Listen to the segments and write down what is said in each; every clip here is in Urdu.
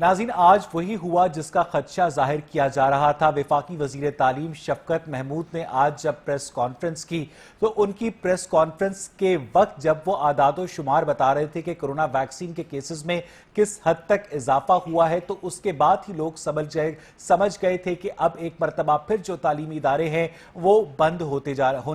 ناظرین آج وہی ہوا جس کا خدشہ ظاہر کیا جا رہا تھا۔ وفاقی وزیر تعلیم شفقت محمود نے آج جب پریس کانفرنس کی تو ان کی پریس کانفرنس کے وقت جب وہ اعداد و شمار بتا رہے تھے کہ کرونا ویکسین کے کیسز میں کس حد تک اضافہ ہوا ہے تو اس کے بعد ہی لوگ سمجھ گئے تھے کہ اب ایک مرتبہ پھر جو تعلیمی ادارے ہیں وہ بند ہونے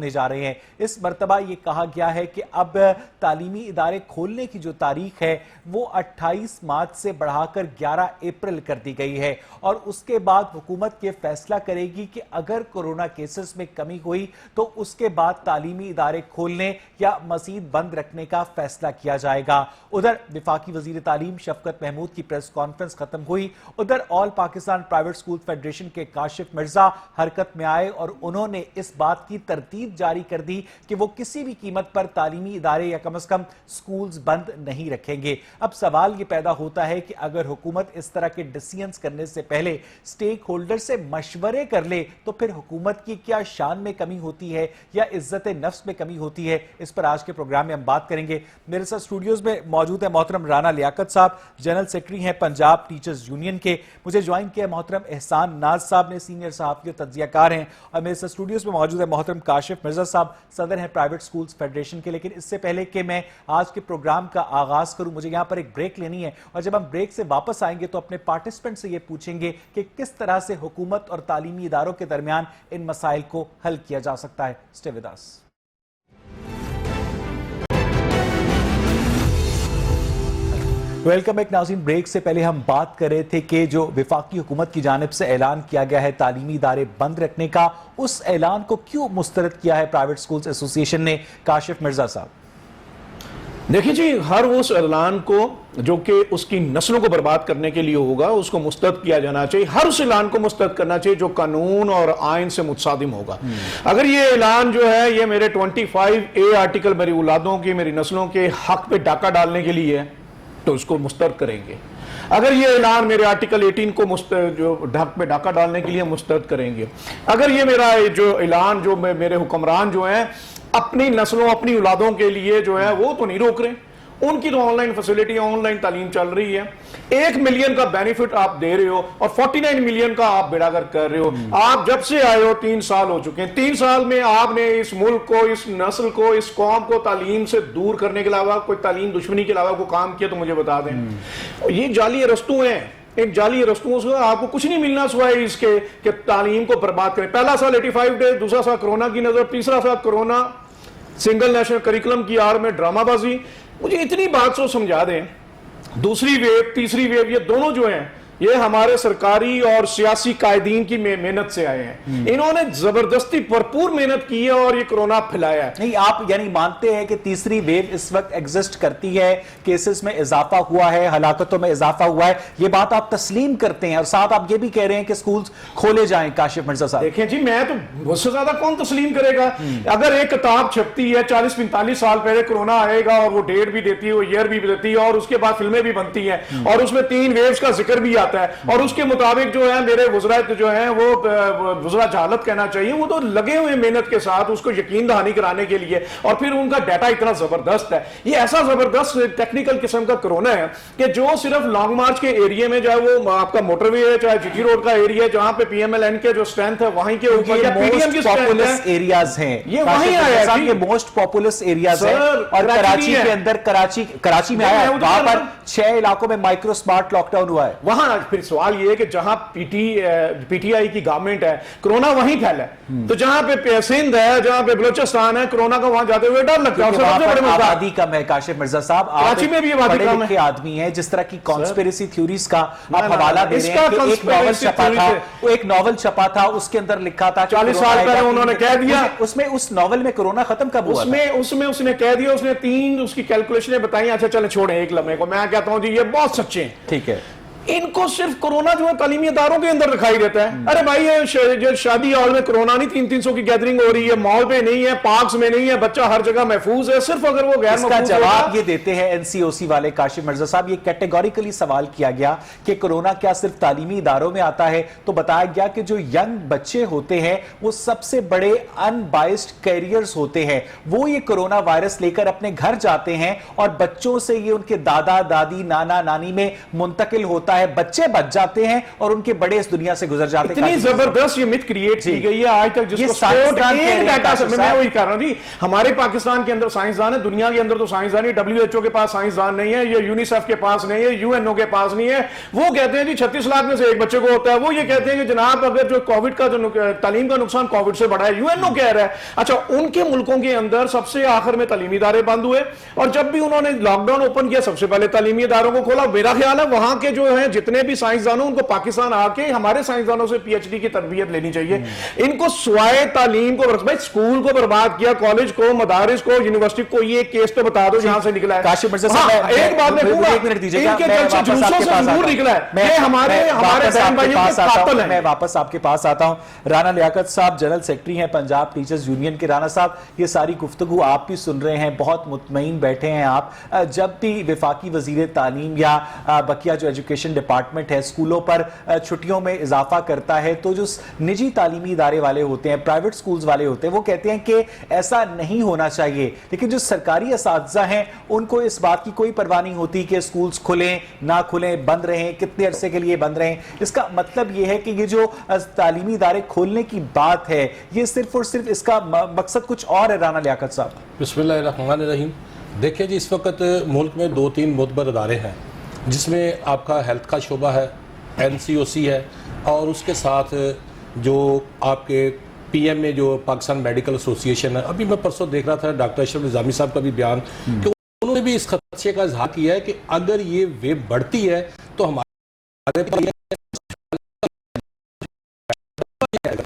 جا رہے ہیں۔ اس مرتبہ یہ کہا گیا ہے کہ اب تعلیمی ادارے کھولنے کی جو تاریخ ہے وہ 28 مارچ سے بڑھا کر 11 اپریل کر دی گئی ہے، اور اس کے بعد حکومت یہ فیصلہ کرے گی کہ اگر کورونا کیسز میں کمی ہوئی تو اس کے بعد تعلیمی ادارے کھولنے یا مزید بند رکھنے کا فیصلہ کیا جائے گا۔ ادھر وفاقی وزیر تعلیم شفقت محمود کی پریس کانفرنس ختم ہوئی، ادھر آل پاکستان پرائیویٹ اسکول فیڈریشن کے کاشف مرزا حرکت میں آئے اور انہوں نے اس بات کی ترتیب جاری کر دی کہ وہ کسی بھی قیمت پر تعلیمی ادارے یا کم از کم سکولز بند نہیں رکھیں گے۔ اب سوال یہ پیدا ہوتا ہے کہ اگر حکومت اس طرح کے ڈیسیژنز کرنے سے پہلے سٹیک ہولڈر سے مشورے کر لے تو پھر حکومت کی کیا شان میں کمی ہوتی ہے یا عزت نفس میں کمی ہوتی ہے، اس پر آج کے پروگرام میں ہم بات کریں گے۔ میرے ساتھ اسٹوڈیوز میں موجود ہے محترم رانا لیاقت صاحب، جنرل سیکرٹری ہیں پنجاب ٹیچرز یونین کے۔ مجھے جوائن کیا محترم احسان ناز صاحب نے، سینئر صحافی اور تجزیہ کار ہیں، اور میرے ساتھ اسٹوڈیوز میں موجود ہے محترم کاشف مرزا صاحب، صدر ہیں پرائیویٹ اسکولز فیڈریشن کے۔ لیکن اس سے پہلے کہ میں آج کے پروگرام کا آغاز کروں مجھے یہاں پر ایک بریک لینی ہے، اور جب ہم بریک سے واپس آئیں گے تو اپنے پارٹیسپنٹ سے یہ پوچھیں گے کہ کس طرح سے حکومت اور تعلیمی اداروں کے درمیان ان مسائل کو حل کیا جا سکتا ہے۔ Stay with us. ویلکم ایک ناظرین، بریک سے پہلے ہم بات کر رہے تھے کہ جو وفاقی حکومت کی جانب سے اعلان کیا گیا ہے تعلیمی ادارے بند رکھنے کا، اس اعلان کو کیوں مسترد کیا ہے پرائیویٹ سکولز ایسوسی ایشن نے؟ کاشف مرزا صاحب۔ دیکھیں جی، ہر اس اعلان کو جو کہ اس کی نسلوں کو برباد کرنے کے لیے ہوگا اس کو مسترد کیا جانا چاہیے، ہر اس اعلان کو مسترد کرنا چاہیے جو قانون اور آئین سے متصادم ہوگا۔ اگر یہ اعلان جو ہے یہ میرے 25A آرٹیکل میری اولادوں کی، میری نسلوں کے حق پہ ڈاکہ ڈالنے کے لیے ہے تو اس کو مسترد کریں گے۔ اگر یہ اعلان میرے آرٹیکل 18 کو جو حق پہ ڈاکہ ڈالنے کے لیے مسترد کریں گے، اگر یہ میرا جو اعلان جو میرے حکمران جو ہیں اپنی نسلوں اپنی اولادوں کے لیے جو ہے وہ تو نہیں روک رہے، ان کی تو on line facility on line تعلیم چل رہی ہے، 1 ملین کا بینیفٹ آپ دے رہے ہو اور 49 ملین کا آپ بیڑا گر کر رہے ہو۔ آپ جب سے آئے ہو 3 سال ہو چکے ہیں، 3 سال میں آپ نے اس ملک کو، اس نسل کو، اس قوم کو تعلیم سے دور کرنے کے علاوہ کوئی تعلیم دشمنی کے علاوہ کوئی کام کیا تو مجھے بتا دیں۔ یہ جعلی ارسطو ہیں، ایک جعلی ارسطو سے آپ کو کچھ نہیں ملنا سوائے اس کے کہ تعلیم کو برباد کریں۔ پہلا سال 85 ڈیز، دوسرا سال کرونا کی نظر، تیسرا سال کرونا، سنگل نیشنل کریکولم کی آڑ میں ڈرامہ بازی۔ مجھے اتنی بات سو سمجھا دیں، دوسری ویو تیسری ویو یہ دونوں جو ہیں یہ ہمارے سرکاری اور سیاسی قائدین کی محنت سے آئے ہیں، انہوں نے زبردستی بھرپور محنت کی ہے اور یہ کرونا پھیلایا ہے۔ نہیں، آپ یعنی مانتے ہیں کہ تیسری ویو اس وقت ایگزسٹ کرتی ہے، کیسز میں اضافہ ہوا ہے، ہلاکتوں میں اضافہ ہوا ہے، یہ بات آپ تسلیم کرتے ہیں اور ساتھ آپ یہ بھی کہہ رہے ہیں کہ سکولز کھولے جائیں؟ کاشف مرزا صاحب دیکھیں جی، میں تو اس سے زیادہ کون تسلیم کرے گا؟ اگر ایک کتاب چھپتی ہے 40-45 سال پہلے کرونا آئے گا اور وہ ڈیٹ بھی دیتی ہے، وہ ایئر بھی دیتی ہے، اور اس کے بعد فلمیں بھی بنتی ہیں اور اس میں 3 ویوز کا ذکر بھی آتا ہے، اور اس کے مطابق جو ہے میرے وزراء جو ہیں وہ وزراء جہالت کہنا چاہیے، وہ تو لگے ہوئے محنت کے ساتھ اس کو یقین دہانی کرانے کے لیے، اور پھر ان کا ڈیٹا اتنا زبردست ہے، یہ ایسا زبردست ٹیکنیکل قسم کا کرونا ہے کہ جو صرف لانگ مارچ کے ایریے میں، چاہے وہ آپ کا موٹر وے ہے، چاہے جی روڈ کا ایریا ہے جہاں پہ PMLN کے جو اسٹرینتھ ہے وہیں کے اوپر، یا PDM کی اسٹرینتھ ہے، ایریاز ہیں، یہ وہیں آیا ہے، یہ موسٹ پاپولس ایریاز ہیں، اور کراچی کے اندر کراچی میں آیا ہے، وہاں پر 6 علاقوں میں مائکرو سمارٹ لاک ڈاؤن ہوا ہے۔ وہاں پھر سوال یہ ہے کہ جہاں پی ٹی آئی کی گورنمنٹ ہے کرونا وہیں پھیلا ہے، تو جہاں پہ سندھ ہے، جہاں پہ بلوچستان ہے، کرونا کا وہاں جاتے ہوئے ڈر لگتا ہے۔ آبادی کم ہے کاشف مرزا صاحب، آپ پڑھے لکھے آدمی ہیں، جس طرح کی کانسپیریسی تھیوریز کا آپ حوالہ دے رہے ہیں کہ ایک ناول چھپا تھا، وہ ایک ناول چھپا تھا، اس کے اندر لکھا تھا 40 سال پہلے انہوں نے کہہ دیا، اس ناول میں کرونا ختم کب ہوا تھا؟ اس نے کہہ دیا، اس نے 3 اس کی کیلکولیشنیں بتائیں۔ اچھا چلیں چھوڑیں ایک لمحے کو، میں کہتا ہوں جی یہ بہت سچے ہیں۔ ٹھیک ہے، ان کو صرف کرونا جو ہے تعلیمی اداروں کے اندر دکھائی دیتا ہے۔ ارے بھائی یہ شادی ہال میں کرونا نہیں، 300 کی گیدرنگ ہو رہی ہے، مال پہ نہیں ہے، پارکس میں نہیں ہے، بچہ ہر جگہ محفوظ ہے، صرف اگر وہ غیر محفوظ ہوگا۔ اس کا جواب یہ دیتے ہیں NCOC والے کاشف مرزا صاحب، یہ کیٹیگوریکلی سوال کیا گیا کہ کرونا کیا صرف تعلیمی اداروں میں آتا ہے، تو بتایا گیا کہ جو ینگ بچے ہوتے ہیں وہ سب سے بڑے ان بائسڈ کیریئرز ہوتے ہیں، وہ یہ کرونا وائرس لے کر اپنے گھر جاتے ہیں اور بچوں سے یہ ان کے دادا دادی نانا نانی میں منتقل ہوتا ہوتا ہے, بچے بچ جاتے ہیں اور ان کے بڑے اس دنیا سے گزر جاتے ہیں. اتنی زبردست یہ مت کریٹ کی گئی ہے آج تک, جس کو میں وہی کر رہا ہوں جی. ہمارے پاکستان کے اندر سائنسدان ہے, دنیا کے اندر تو سائنسدان ہے, WHO کے پاس سائنسدان نہیں ہے, یہ یونیسیف کے پاس نہیں ہے, UNO کے پاس نہیں ہے. وہ کہتے ہیں جی 36 لاکھ میں سے ایک بچے کو ہوتا ہے. وہ یہ کہتے ہیں کہ جناب اگر جو کووڈ کا جو تعلیم کا نقصان کووڈ سے بڑا ہے, UNO کہہ رہا ہے. اچھا, ان کے ملکوں کے اندر سب سے آخر میں تعلیمی ادارے بند ہوئے, اور جب بھی انہوں نے لاک ڈاؤن اوپن کیا سب سے پہلے تعلیمی اداروں کو کھولا. میرا خیال ہے وہاں کے جو ہیں جتنے بھی سائنسدانوں ان کو پاکستان آ کے ہمارے سائنسدانوں سے PhD کی تربیت لینی چاہیے. ان کو سوائے تعلیم کو بھائی اسکول کو برباد کیا, کالج کو, مدارس کو, یونیورسٹی کو, یہ کیس تو بتا دو جہاں سے نکلا ہے. کاشف مرزا صاحب ایک بات میں کہوں گا, ان کے جلسے جلوسوں سے نور نکلا ہے. یہ ہمارے بہن بھائیوں کے قاتل ہیں. میں واپس آپ کے پاس آتا ہوں. رانا لیاقت صاحب جنرل سیکرٹری ہیں پنجاب ٹیچرز یونین کے. رانا صاحب, یہ ساری گفتگو آپ بھی سن رہے ہیں, بہت مطمئن بیٹھے ہیں آپ. جب بھی وفاقی وزیر تعلیم یا بقیہ جو ایجوکیشن ڈپارٹمنٹ ہے اسکولوں پر چھٹیوں میں اضافہ کرتا ہے, تو جو نجی تعلیمی ادارے والے ہوتے ہیں, پرائیویٹ سکولز والے ہوتے ہیں, وہ کہتے ہیں کہ ایسا نہیں ہونا چاہیے. لیکن جو سرکاری اساتذہ ہیں ان کو اس بات کی کوئی پرواہ نہیں ہوتی کہ سکولز کھلیں نہ کھلیں, بند رہیں, کتنے عرصے کے لیے بند رہیں. اس کا مطلب یہ ہے کہ یہ جو تعلیمی ادارے کھولنے کی بات ہے یہ صرف اور صرف اس کا مقصد کچھ اور ہے. رانا لیاقت صاحب, بسم اللہ الرحمن الرحیم. دیکھیں جی, اس وقت ملک میں 2-3 معتبر ادارے ہیں جس میں آپ کا ہیلتھ کا شعبہ ہے, NCOC ہے, اور اس کے ساتھ جو آپ کے PM میں جو پاکستان میڈیکل ایسوسی ایشن ہے. ابھی میں پرسوں دیکھ رہا تھا ڈاکٹر اشرف نظامی صاحب کا بھی بیان کہ انہوں نے بھی اس خدشے کا اظہار کیا ہے کہ اگر یہ ویو بڑھتی ہے تو ہمارے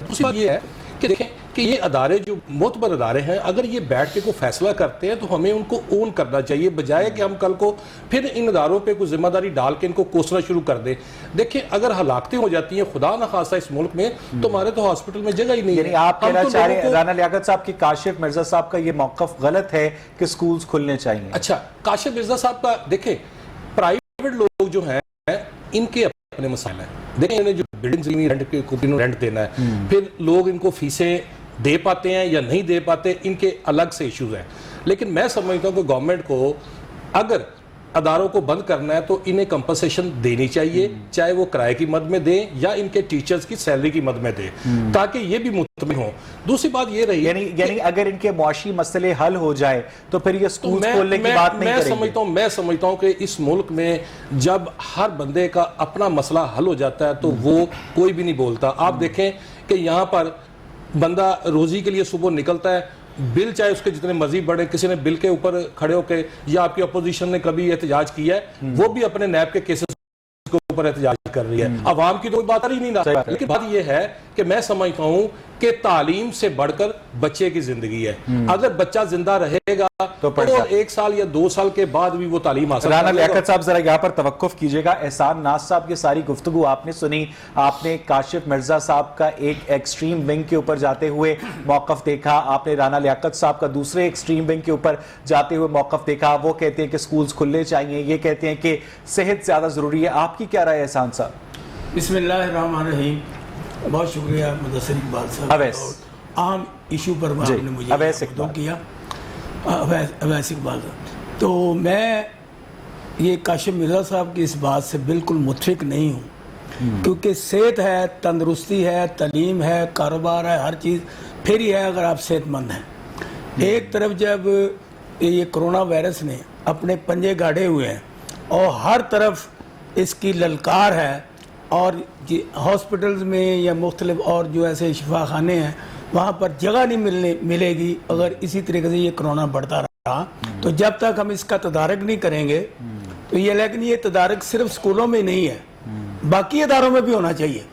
دوسری بات یہ ہے کہ دیکھیں کہ یہ ادارے جو معتبر ادارے ہیں اگر یہ بیٹھ کے کوئی فیصلہ کرتے ہیں تو ہمیں ان کو اون کرنا چاہیے, بجائے کہ ہم کل کو پھر ان اداروں پہ کوئی ذمہ داری ڈال کے ان کو کوسنا شروع کر دیں. دیکھیں اگر ہلاکتیں ہو جاتی ہیں خدا نہ خواستہ اس ملک میں, تو ہمارے تو ہاسپٹل میں جگہ ہی نہیں ہے. یعنی آپ کہنا چاہ رہے ہیں رانا لیاقت صاحب کہ کاشف مرزا صاحب کا یہ موقف غلط ہے کہ سکولز کھلنے چاہیے. اچھا, کاشف مرزا صاحب کا دیکھیں, پرائیویٹ لوگ جو ہیں ان کے اپنے مسائل ہیں. دیکھیں انہیں جو بلڈنگ رینٹ دینا ہے, پھر لوگ ان کو فیسیں دے پاتے ہیں یا نہیں دے پاتے, ان کے الگ سے ایشوز ہیں. لیکن میں سمجھتا ہوں کہ گورنمنٹ کو اگر اداروں کو بند کرنا ہے تو انہیں کمپنسیشن دینی چاہیے, چاہے وہ کرائے کی مد میں دیں یا ان کے ٹیچرز کی سیلری کی مد میں دیں, تاکہ یہ بھی مطمئن ہوں. دوسری بات یہ رہی یعنی اگر ان کے معاشی مسئلے حل ہو جائے تو پھر یہ سکول کھولنے کی بات نہیں کریں گے. میں سمجھتا ہوں کہ اس ملک میں جب ہر بندے کا اپنا مسئلہ حل ہو جاتا ہے تو وہ کوئی بھی نہیں بولتا. آپ دیکھیں کہ یہاں پر بندہ روزی کے لیے صبح نکلتا ہے, بل چاہے اس کے جتنے مرضی بڑھے, کسی نے بل کے اوپر کھڑے ہو کے, یا آپ کی اپوزیشن نے کبھی احتجاج کیا ہے, وہ بھی اپنے نیب کے کیسز کے اوپر احتجاج کر رہی ہے. عوام کی تو کوئی بات ہی نہیں رہا. لیکن بات یہ ہے کہ میں سمجھتا ہوں کہ تعلیم سے بڑھ کر بچے کی زندگی ہے. اگر بچہ زندہ رہے گا تو 1 سال یا 2 سال کے بعد بھی وہ تعلیم حاصل. رانا لیاقت صاحب ذرا یہاں پر توقف کیجئے گا. احسان ناز صاحب کی ساری گفتگو آپ نے سنی, آپ نے کاشف مرزا صاحب کا ایک ایکسٹریم ونگ کے اوپر جاتے ہوئے موقف دیکھا, آپ نے رانا لیاقت صاحب کا دوسرے ایکسٹریم ونگ کے اوپر جاتے ہوئے موقف دیکھا. وہ کہتے ہیں کہ سکولز کھلنے چاہیے, یہ کہتے ہیں کہ صحت زیادہ ضروری ہے. آپ کی کیا رائے ہے احسان صاحب؟ بسم اللہ الرحمن الرحیم. بہت شکریہ مدثر اقبال صاحب. اویس, عام ایشو پر آپ نے مجھے اویس کیا. اویس اقبال صاحب, تو میں یہ کاشف مرزا صاحب کی اس بات سے بالکل متفق نہیں ہوں, کیونکہ صحت ہے, تندرستی ہے, تعلیم ہے, کاروبار ہے, ہر چیز پھر ہی ہے اگر آپ صحت مند ہیں. ایک طرف جب یہ کرونا وائرس نے اپنے پنجے گاڑے ہوئے ہیں اور ہر طرف اس کی للکار ہے, اور ہاسپٹلز میں یا مختلف اور جو ایسے شفا خانے ہیں وہاں پر جگہ نہیں ملے گی اگر اسی طریقے سے یہ کرونا بڑھتا رہا. تو جب تک ہم اس کا تدارک نہیں کریں گے تو یہ, لیکن یہ تدارک صرف سکولوں میں نہیں ہے, باقی اداروں میں بھی ہونا چاہیے.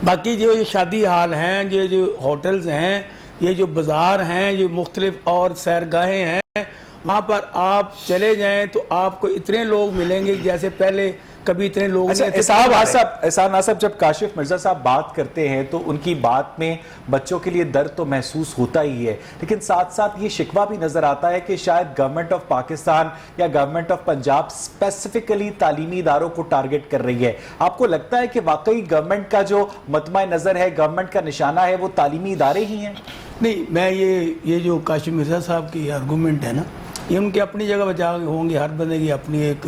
باقی جو یہ شادی حال ہیں, یہ جو ہوٹلز ہیں, یہ جو بازار ہیں, یہ مختلف اور سیرگاہیں ہیں, وہاں پر آپ چلے جائیں تو آپ کو اتنے لوگ ملیں گے جیسے پہلے کبھی اتنے لوگ. احسان صاحب, جب کاشف مرزا صاحب بات کرتے ہیں تو ان کی بات میں بچوں کے لیے درد تو محسوس ہوتا ہی ہے, لیکن ساتھ ساتھ یہ شکوہ بھی نظر آتا ہے کہ شاید گورنمنٹ آف پاکستان یا گورنمنٹ آف پنجاب اسپیسیفکلی تعلیمی اداروں کو ٹارگٹ کر رہی ہے. آپ کو لگتا ہے کہ واقعی گورنمنٹ کا جو مطمع نظر ہے, گورنمنٹ کا نشانہ ہے, وہ تعلیمی ادارے ہی ہیں؟ نہیں, میں یہ جو کاشف مرزا صاحب کی آرگومنٹ ہے نا, یہ ان کے اپنی جگہ بچا ہوں گے. ہر بندے کی اپنی ایک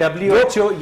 WHO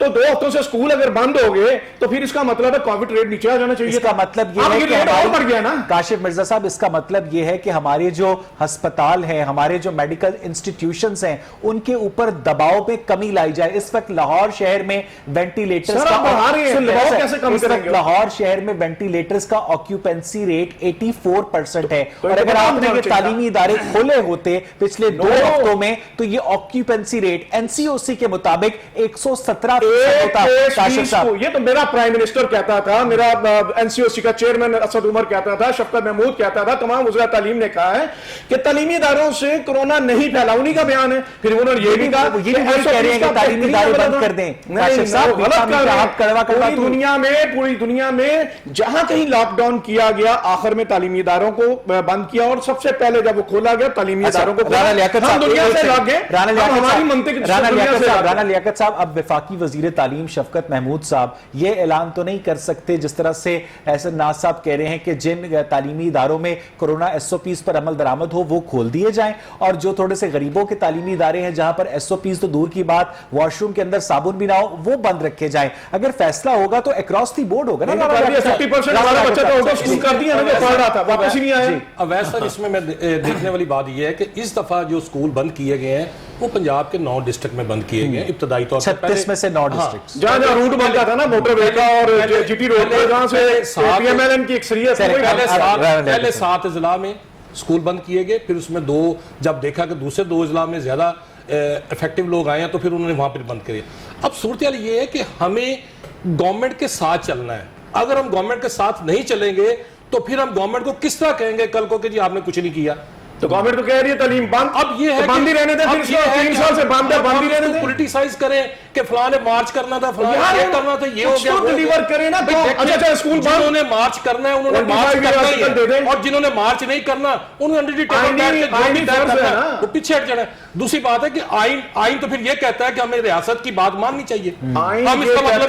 تو 2 ہفتوں سے اسکول اگر بند ہو گئے تو پھر اس کا مطلب ہے کووڈ ریٹ نیچے آ جانا چاہیے. اس کا مطلب یہ اب ہے کہ ریٹ اور بڑھ گیا نا. کاشف مرزا صاحب اس کا مطلب یہ ہے کہ ہمارے جو ہسپتال ہیں, ہمارے جو میڈیکل انسٹیٹیوشنز ہیں, ان کے اوپر دباؤ میں کمی لائی جائے. اس وقت لاہور شہر میں وینٹیلیٹرز کا لاہور شہر میں وینٹیلیٹرز کا آکیوپینسی ریٹ 84% ہے, اور اگر آپ نے یہ تعلیمی ادارے کھولے ہوتے پچھلے 2 ہفتوں میں تو یہ آکیوپینسی ریٹ این سی او سی کے مطابق 117% ہوتا. کاشف صاحب, یہ تو میرا پرائم منسٹر کہتا تھا, میرا این سی او سی کا چیئرمین اسد عمر کہتا تھا, شفقت محمود کہتا تھا, تمام وزراء تعلیم نے کہا ہے کہ تعلیمی اداروں سے کورونا نہیں پھیلا. انہی کا بیان ہے. پھر انہوں نے یہ بھی کہا یہ بھی کہہ رہے ہیں کہ تعلیمی ادارے بند کر دیں. کاشف صاحب غلط کر رہے ہیں. پوری دنیا میں جہاں کہیں لاک ڈاؤن کیا گیا آخر میں تعلیمی اداروں کو بند کیا, اور سب سے پہلے جب وہ کھولا گیا تعلیمی اداروں کو رانا لیاقت صاحب, اب وفاقی وزیر تعلیم شفقت محمود صاحب یہ اعلان تو نہیں کر سکتے جس طرح سے احسن ناز صاحب کہہ رہے ہیں کہ جن تعلیمی اداروں میں کورونا ایس او پیز پر عمل درآمد ہو وہ کھول دیے جائیں, اور جو تھوڑے سے غریبوں کے تعلیمی ادارے ہیں جہاں پر ایس او پیز تو دور کی بات, واش روم کے اندر صابن بھی نہ ہو, وہ بند رکھے جائیں. اگر فیصلہ ہوگا تو اکراس دی بورڈ ہوگا نا. 50% ہمارا بچہ تو آؤٹ آف اسکول کر دیا نا, جو پڑھ رہا تھا واپس ہی نہیں آیا. اویس صاحب, اس میں دیکھنے والی بات یہ ہے کہ اس دفعہ جو اسکول بند کیے گئے ہیں وہ پنجاب کے 9 ڈسٹرکٹ میں بند کیے گئے ہیں ابتدائی طور پر. 36 میں سے 9 ڈسٹرکٹ جہاں روٹ بنتا تھا نا موٹر وے کا اور جی ٹی روڈ پر, جہاں سے پی ایم ایل این کی اکثریت پہلے 7 اضلاع میں اسکول بند کیے گئے, پھر اس میں 2 جب دیکھا کہ دوسرے 2 اضلاع میں زیادہ افیکٹو لوگ آئے ہیں تو پھر انہوں نے وہاں پر بند کرے. اب صورتحال یہ ہے کہ ہمیں گورنمنٹ کے ساتھ چلنا ہے. اگر ہم گورنمنٹ کے ساتھ نہیں چلیں گے تو پھر ہم گورنمنٹ کو کس طرح کہیں گے کل کو کہ جی آپ نے کچھ نہیں کیا. تو گورنمنٹ تو کہہ رہی ہے تعلیم بند, اب یہ ہے بند ہی رہنے دیں. پھر 3 سال سے بند ہے, بند ہی رہنے دیں. پولیٹیسائز کریں کہ فلاں نے مارچ کرنا تھا, فلاں نے یہ کرنا تھا, یہ ہو گیا, وہ ڈیلیور کریں نا. تو اچھا اسکول بند, جنہوں نے مارچ کرنا ہے انہوں نے مارچ کرنا ہی ہے, اور جنہوں نے مارچ نہیں کرنا انہوں نے انڈر دی ٹیبل وہ پیچھے ہٹ جانا ہے. دوسری بات ہے کہ آئین تو پھر یہ کہتا ہے کہ ہمیں ریاست کی بات ماننی چاہیے. ہم اس کا مطلب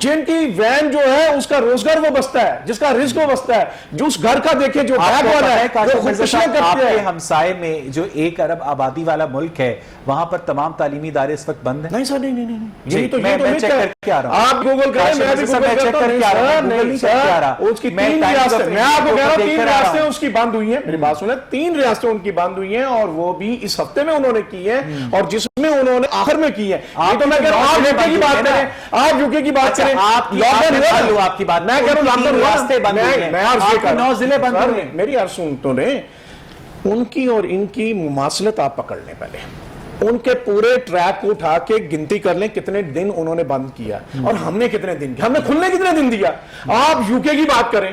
جن کی وین جو ہے اس کا روزگار وہ بستا ہے, جس کا رزق وہ بستا ہے, جو اس گھر کا دیکھے جو بیگ والا ہے, جو خودکشیاں آپ کرتے کے ہیں. ہمسائے میں جو 1 ارب آبادی والا ملک ہے وہاں پر تمام تعلیمی ادارے اس وقت بند ہیں؟ نہیں سر, نہیں, یہی تو میں چیک کر کے آ رہا ہوں. آپ گوگل کریں, میں بھی گوگل کرتا ہوں. نہیں سر, اس کی 3 ریاستیں, میں آپ کو کہہ رہا ہوں 3 ریاستیں اس کی بند ہوئی ہیں. میری بات سنیں, 3 ریاستیں ان کی بند ہوئی ہیں, اور وہ بھی اس ہفتے میں انہوں نے کی ہے, اور جس میں انہوں نے آخر میں کی ہے. یہ تو میں کہہ رہا ہوں, آپ یوکے کی بات کریں, آپ یوکے کی بات کریں, آپ کی بات, میں کہہ رہا ہوں راستے بند ہوئے ہیں, آپ کے 9 ضلع بند ہوئے ہیں. میری عرض سن تو لیں, ان کی اور ان کی مماثلت آپ پکڑ لیں. پہلے ان کے پورے ٹریک کو اٹھا کے گنتی کر لیں کتنے دن انہوں نے بند کیا, اور ہم نے کتنے دن کیا, ہم نے کھلنے کتنے دن دیا. آپ یوکے کی بات کریں,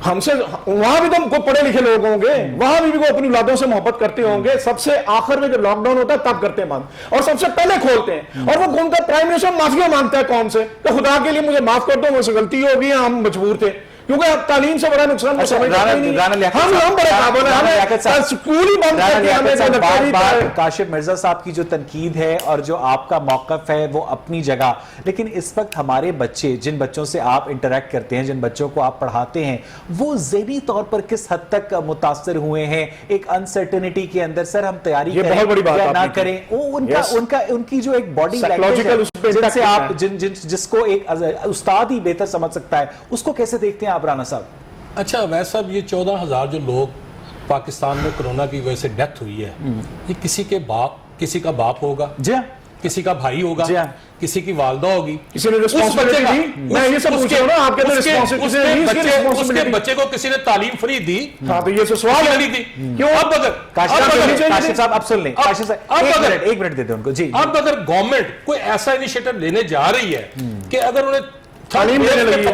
ہم سے وہاں بھی تو کوئی پڑھے لکھے لوگ ہوں گے, وہاں بھی وہ اپنی اولادوں سے محبت کرتے ہوں گے. سب سے آخر میں جب لاک ڈاؤن ہوتا ہے تب کرتے ہیں بند, اور سب سے پہلے کھولتے ہیں, اور وہ ان کا پرائم منسٹر معافیا مانگتا ہے قوم سے کہ خدا کے لیے مجھے معاف کر دو, مجھ سے غلطی ہو گئی, ہم مجبور تھے, کیونکہ تعلیم سے بڑا نقصان ہم بڑے قابل ہیں, ہمیں سکول ہی بند کر کے ہمیں. کاشف مرزا صاحب کی جو تنقید ہے اور جو آپ کا موقف ہے وہ اپنی جگہ, لیکن اس وقت ہمارے بچے, جن بچوں سے آپ انٹریکٹ کرتے ہیں, جن بچوں کو آپ پڑھاتے ہیں, وہ ذہنی طور پر کس حد تک متاثر ہوئے ہیں ایک انسرٹنٹی کے اندر؟ سر ہم تیاری کریں یا نہ کریں, ان کی جو ایک باڈی لینگویج سے آپ جس کو ایک استاد ہی بہتر سمجھ سکتا ہے, اس کو کیسے دیکھتے ہیں آپ رانا صاحب؟ اچھا ویسے صاحب, یہ 14,000 جو لوگ پاکستان میں کرونا کی وجہ سے ڈیتھ ہوئی ہے, یہ کسی کا باپ ہوگا, جی ہاں, کسی کا بھائی ہوگا, کسی کی والدہ ہوگی, کسی نے رسپانسبلٹی دی. میں یہ سب پوچھ رہا ہوں نا, آپ کہتے ہیں اس کے بچے کو کسی نے تعلیم فری دی. ہاں تو یہ سوال ہے کیوں؟ اب اگر کاشف صاحب اب سن لیں, کاشف صاحب ایک منٹ دیتے ہیں ان کو. جی, اب اگر گورنمنٹ کوئی ایسا انیشیٹو لینے جا رہی ہے کہ اگر انہیں تعلیم دینے لگی ہے,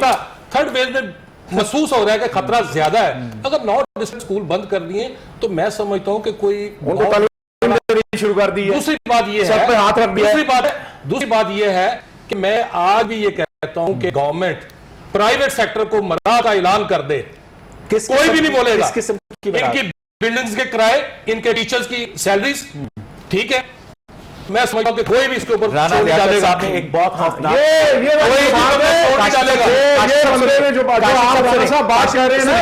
تھرڈ ویو میں محسوس ہو رہا ہے کہ خطرہ زیادہ ہے, اگر نارتھ ڈسٹرکٹ اسکول بند کر دیے تو میں سمجھتا ہوں کہ کوئی شروع کر دی ہے. دوسری بات یہ سب پہ ہاتھ رکھ دیا. دوسری بات یہ ہے کہ میں آج بھی یہ کہتا ہوں کہ گورنمنٹ پرائیویٹ سیکٹر کو مرا کا اعلان کر دے, کوئی بھی نہیں بولے گا. ان کی بلڈنگز کے کرائے, ان کے ٹیچرز کی سیلریز, ٹھیک ہے, میں سمجھتا ہوں کہ کوئی بھی اس کے اوپر رانا لیاقت صاحب نے ایک بہت خوفناک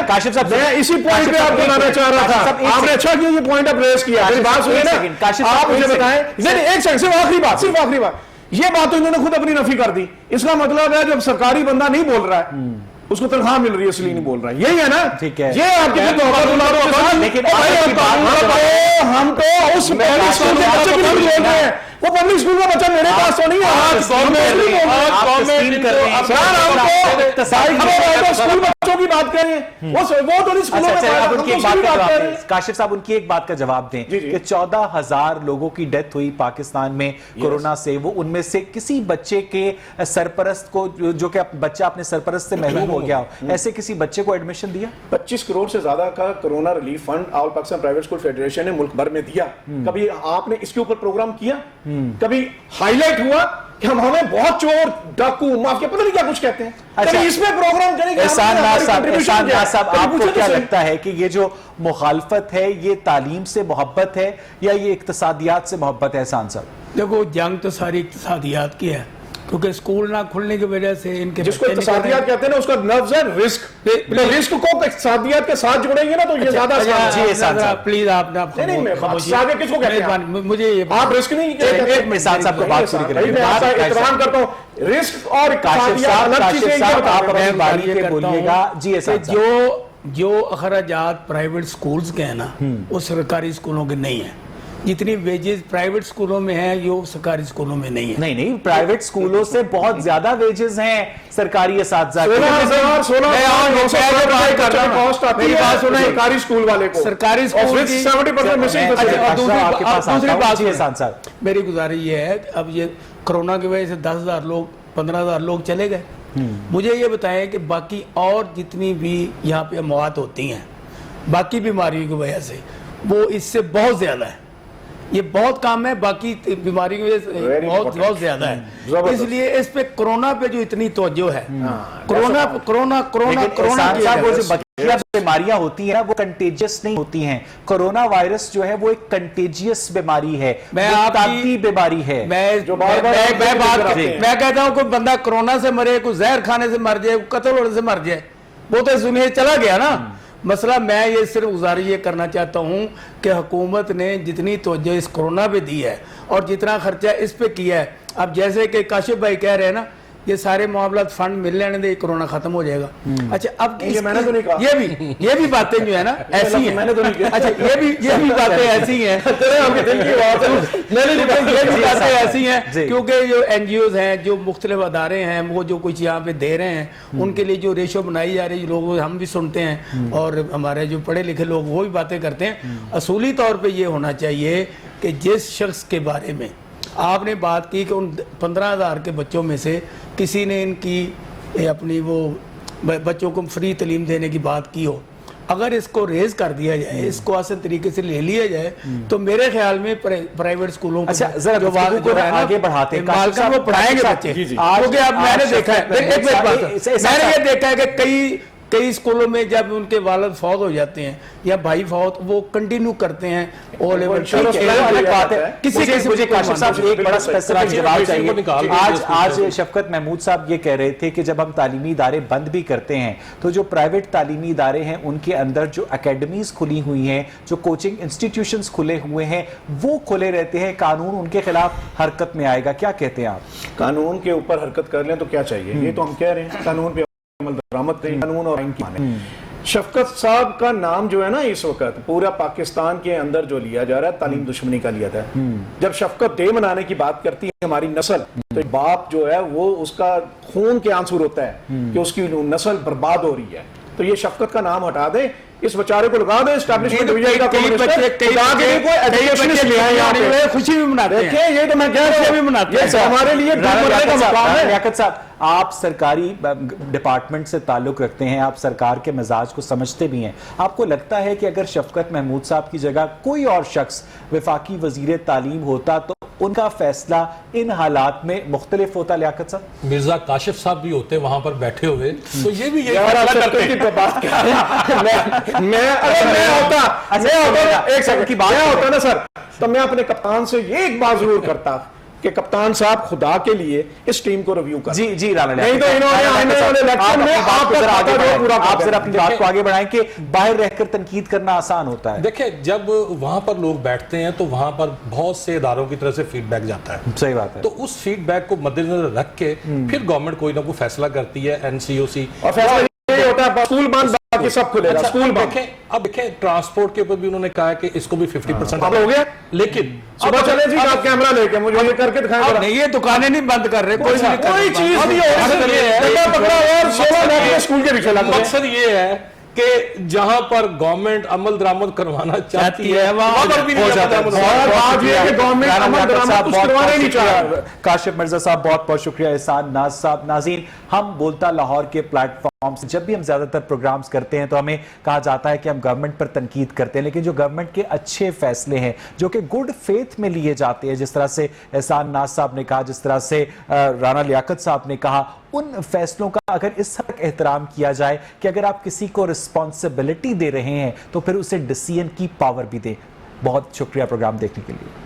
کاشف صاحب, میں اسی پوائنٹ پہ آپ بتانا چاہ رہا تھا. آپ نے اچھا کیا یہ پوائنٹ آپ ریز کیا. میری بات سنیں نا, آپ مجھے بتائیں, ایک سیکنڈ, صرف آخری بات, یہ بات تو انہوں نے خود اپنی نفی کر دی. اس کا مطلب ہے جب سرکاری بندہ نہیں بول رہا ہے اس کو تنخواہ مل رہی ہے اس لیے نہیں بول رہا ہے, یہی ہے نا. ٹھیک ہے, یہ آپ کے لیکن ہم تو اس پبلک اسکول کے بچے کے لیے بول رہے ہیں, وہ پبلک اسکول کا بچہ میرے پاس تو نہیں ہے. اسکول بچوں کی بات کریں, وہ تو اسکولوں میں. کاشف صاحب ان کی ایک بات کا جواب دیں کہ 14,000 لوگوں کی ڈیتھ ہوئی پاکستان میں کورونا سے, وہ ان میں سے کسی بچے کے سرپرست کو, جو کہ بچہ اپنے سرپرست سے محروم ہو گیا, ایسے کسی بچے کو ایڈمیشن دیا؟ 25 کروڑ سے زیادہ کا کرونا ریلیف فنڈ آل پاکستان پرائیویٹ اسکول فیڈریشن نے ملک بھر میں دیا. کبھی آپ نے اس کے اوپر پروگرام کیا؟ کبھی ہائی لائٹ ہوا کہ ہمیں بہت چور, ڈاکو, مافیا, پتہ نہیں کیا کچھ کہتے ہیں, اس میں پروگرام کریں گے. احسان صاحب, آپ کو کیا لگتا ہے کہ یہ جو مخالفت ہے یہ تعلیم سے محبت ہے یا یہ اقتصادیات سے محبت ہے؟ احسان صاحب دیکھو, جنگ تو ساری اقتصادیات کی ہے, کیونکہ اسکول نہ کھلنے کی وجہ سے ان کے جس کو اقتصادیات کہتے ہیں نا, اس کا لفظ ہے رسک. رسک کو اقتصادیات کے ساتھ جوڑیں گے نا تو یہ زیادہ آسان ہے. پلیز آپ نا کس کو کہتے ہیں, مجھے آپ رسک نہیں احسان صاحب کو بات پوری کریں. میں احترام کرتا ہوں, رسک اور بولیے گا. جی جو اخراجات پرائیویٹ اسکولز کے ہیں نا, وہ سرکاری اسکولوں کے نہیں ہیں. جتنی ویجز پرائیویٹ اسکولوں میں ہیں یہ سرکاری اسکولوں میں نہیں ہے. نہیں, پرائیویٹ اسکولوں سے بہت زیادہ ویجز ہیں سرکاری اساتذہ کی. 16,000 اسکول والے کو سرکاری اسکول میری گزارش یہ ہے, اب یہ کرونا کی وجہ سے 10,000 لوگ 15,000 لوگ چلے گئے. مجھے یہ بتائیں کہ باقی اور جتنی بھی یہاں پہ اموات ہوتی ہیں باقی بیماریوں کی وجہ سے, وہ اس سے بہت زیادہ ہے. یہ بہت کام ہے، باقی بیماری کی وجہ سے بہت زیادہ ہے، اس لیے اس پہ کورونا پہ جو اتنی توجہ ہے، کورونا بقیہ بیماریاں ہوتی ہیں وہ کنٹیجس نہیں ہوتی ہیں، کورونا وائرس جو ہے وہ ایک کنٹیجیس بیماری ہے، طاقتی بیماری ہے۔ میں کہتا ہوں کوئی بندہ کورونا سے مرے، کوئی زہر کھانے سے مر جائے، قتل ہونے سے مر جائے، وہ تو سنیے چلا گیا نا مسئلہ۔ میں یہ صرف گزارش یہ کرنا چاہتا ہوں کہ حکومت نے جتنی توجہ اس کورونا پہ دی ہے اور جتنا خرچہ اس پہ کیا ہے، اب جیسے کہ کاشف بھائی کہہ رہے ہیں نا یہ سارے معاملات فنڈ مل لینے دے کورونا ختم ہو جائے گا۔ اچھا اب یہ بھی باتیں جو ہے نا ایسی ہیں، اچھا یہ بھی باتیں ایسی ہیں، یہ بھی باتیں ایسی ہیں کیونکہ جو این جی اوز ہیں، جو مختلف ادارے ہیں، وہ جو کچھ یہاں پہ دے رہے ہیں ان کے لیے جو ریشو بنائی جا رہی ہے، لوگ ہم بھی سنتے ہیں اور ہمارے جو پڑھے لکھے لوگ وہ بھی باتیں کرتے ہیں۔ اصولی طور پہ یہ ہونا چاہیے کہ جس شخص کے بارے میں آپ نے بات کی کہ ان 15,000 کے بچوں میں سے کسی نے ان کی اپنی وہ بچوں کو فری تعلیم دینے کی بات کی ہو، اگر اس کو ریز کر دیا جائے، اس کو آسان طریقے سے لے لیا جائے تو میرے خیال میں پرائیوٹ اسکولوں کو آگے بڑھاتے ہیں وہ پڑھائیں گے بچے، کیونکہ اب میں نے دیکھا ہے کہ کئی اسکولوں میں جب ان کے والد فوت ہو جاتے ہیں یا بھائی فوت، وہ کنٹینیو کرتے ہیں او لیول۔ مجھے کاشف صاحب ایک بڑا اسپیسیفک جواب چاہیے۔ آج شفقت محمود صاحب یہ کہہ رہے تھے کہ جب ہم تعلیمی ادارے بند بھی کرتے ہیں تو جو پرائیویٹ تعلیمی ادارے ہیں ان کے اندر جو اکیڈمیز کھلی ہوئی ہیں، جو کوچنگ انسٹیٹیوشنز کھلے ہوئے ہیں، وہ کھلے رہتے ہیں، قانون ان کے خلاف حرکت میں آئے گا۔ کیا کہتے ہیں آپ؟ قانون کے اوپر حرکت کر لیں تو کیا چاہیے؟ یہ تو ہم کہہ رہے ہیں قانون پہ عمل درآمد کریں، قانون اور آئین کی مانیں۔ شفقت صاحب کا نام جو ہے نا اس وقت پورا پاکستان کے اندر جو لیا جا رہا ہے تعلیم دشمنی کا لیا جاتا ہے۔ جب شفقت ڈے منانے کی بات کرتی ہے ہماری نسل، تو باپ جو ہے وہ اس کا خون کے آنسو ہوتا ہے کہ اس کی نسل برباد ہو رہی ہے، تو یہ شفقت کا نام ہٹا دیں، اس بچارے کو لگا دیں اسٹیبلشمنٹ ڈویژن کا خوشی بھی مناتے ہیں۔ دیکھیں یہ تو میں کہہ رہا ہوں ہمارے لیے لیاقت صاحب، آپ سرکاری ڈپارٹمنٹ سے تعلق رکھتے ہیں، آپ سرکار کے مزاج کو سمجھتے بھی ہیں، آپ کو لگتا ہے کہ اگر شفقت محمود صاحب کی جگہ کوئی اور شخص وفاقی وزیر تعلیم ہوتا تو ان کا فیصلہ ان حالات میں مختلف ہوتا؟ لیاقت صاحب، مرزا کاشف صاحب بھی ہوتے وہاں پر بیٹھے ہوئے تو یہ بھی میں ہوتا نا سر، تو میں اپنے کپتان سے یہ ایک بات ضرور کرتا کہ کپتان صاحب خدا کے لیے اس ٹیم کو ریویو کریں۔ جی رانا نہیں تو آپ ذرا اپنی بات کو آگے بڑھائیں کہ باہر رہ کر تنقید کرنا آسان ہوتا ہے۔ دیکھیں جب وہاں پر لوگ بیٹھتے ہیں تو وہاں پر بہت سے اداروں کی طرف سے فیڈ بیک جاتا ہے، صحیح بات ہے، تو اس فیڈ بیک کو مد نظر رکھ کے پھر گورنمنٹ کوئی نہ کوئی فیصلہ کرتی ہے، این سی او سی، اور فیصلہ یہ ہوتا ہے اسکول بند باقی سب کھلے گا، اسکول بند۔ اب دیکھیں ٹرانسپورٹ کے اوپر بھی انہوں نے کہا کہ اس کو بھی 50% اب ہو گیا، لیکن صبح چلے جی آپ کیمرہ لے کے مجھے یہ کر کے دکھائیں گا، نہیں یہ دکانیں نہیں بند کر رہے، کوئی چیز نہیں ہے۔ مقصد یہ ہے کہ جہاں پر گورنمنٹ عمل درآمد کروانا چاہتی ہے وہاں پر بھی نہیں جاتا ہے۔ کاشف مرزا صاحب بہت بہت شکریہ، احسان ناز صاحب۔ ناظرین، ہم بولتا لاہور کے پلیٹ فارم سے جب بھی ہم زیادہ تر پروگرامز کرتے ہیں تو ہمیں کہا جاتا ہے کہ ہم گورنمنٹ پر تنقید کرتے ہیں، لیکن جو گورنمنٹ کے اچھے فیصلے ہیں جو کہ گڈ فیتھ میں لیے جاتے ہیں، جس طرح سے احسان ناز صاحب نے کہا، جس طرح سے رانا لیاقت صاحب نے کہا، ان فیصلوں کا اگر اس حد تک احترام کیا جائے کہ اگر آپ کسی کو رسپانسبلٹی دے رہے ہیں تو پھر اسے ڈیسیژن کی پاور بھی دیں۔ بہت شکریہ پروگرام دیکھنے کے لیے۔